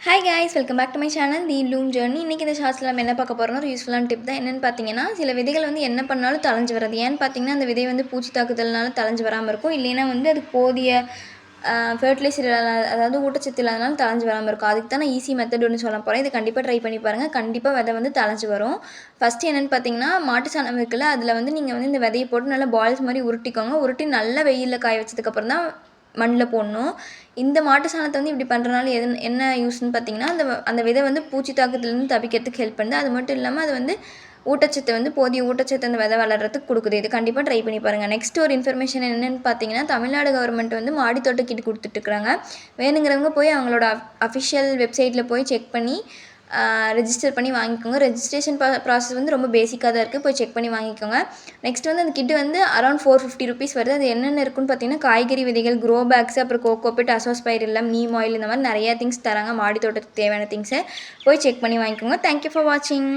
Hi guys, welcome back to my channel the bloom journey. இன்றைக்கி இந்த ஷார்ட்ஸில் நம்ம என்ன பார்க்க போகிறோம்னா ஒரு யூஸ்ஃபுல்லான டிப் தான். என்னென்னு பார்த்தீங்கன்னா, சில விதைகள் வந்து என்ன பண்ணாலும் தளைஞ்சு வராது. ஏன்னு பார்த்தீங்கன்னா, அந்த விதை வந்து பூச்சி தாக்குதல்னால தளைஞ்சு வராமல் இருக்கும். இல்லைன்னா வந்து அது போதிய ஃபெர்டிலைசர் அதாவது ஊட்டச்சத்து இல்லாதனால தளைஞ்சு வராமல் இருக்கும். அதுக்கு தான் நான் ஈஸி மெத்தட் ஒன்று சொல்ல போகிறேன். இது கண்டிப்பாக ட்ரை பண்ணி பாருங்கள். கண்டிப்பாக விதை வந்து தளைஞ்சு வரும். ஃபஸ்ட்டு என்னென்னு பார்த்தீங்கன்னா, மாட்டு சாணம் இருக்குல்ல, அதில் வந்து நீங்கள் வந்து இந்த விதையை போட்டு நல்லா பால்ஸ் மாதிரி உருட்டிக்கோங்க. உருட்டி நல்லா வெயிலில் காய வச்சதுக்கப்புறம் தான் மண்ணில் போடணும். இந்த மாட்டு சாணத்தை வந்து இப்படி பண்ணுறனால என்ன யூஸ்ன்னு பார்த்தீங்கன்னா, அந்த விதை வந்து பூச்சி தாக்கத்துலேருந்து தப்பிக்கிறதுக்கு ஹெல்ப் பண்ணுது. அது மட்டும் இல்லாமல் அது வந்து ஊட்டச்சத்து வந்து போதிய ஊட்டச்சத்து அந்த விதை வளர்கிறதுக்கு கொடுக்குது. இது கண்டிப்பாக ட்ரை பண்ணி பாருங்கள். நெக்ஸ்ட் ஒரு இன்ஃபர்மேஷன் என்னென்னு பார்த்தீங்கன்னா, தமிழ்நாடு கவர்மெண்ட் வந்து மாடி தோட்ட கிட் கொடுத்துட்ருக்குறாங்க. வேணுங்கிறவங்க போய் அவங்களோட அஃபிஷியல் வெப்சைட்டில் போய் செக் பண்ணி ரெஜிஸ்டர் பண்ணி வாங்கிக்கோங்க. ரெஜிஸ்ட்ரேஷன் ப்ராசஸ் வந்து ரொம்ப பேசிக்காக தான் இருக்குது. போய் செக் பண்ணி வாங்கிக்கோங்க. நெக்ஸ்ட் வந்து அந்த கிட்டு வந்து அரௌண்ட் 450 ருபீஸ் வருது. அது என்னென்ன இருக்குன்னு பார்த்தீங்கன்னா, காய்கறி விதைகள், க்ரோ பேக்ஸ், அப்புறம் கோகோபிட், அசோஸ்பைரில்லம், நீம் ஆயில், இந்த மாதிரி நிறையா திங்ஸ் தராங்க. மாடி தோட்டத்துக்கு தேவையான திங்ஸை போய் செக் பண்ணி வாங்கிக்கோங்க. தேங்க்யூ ஃபார் வாட்சிங்.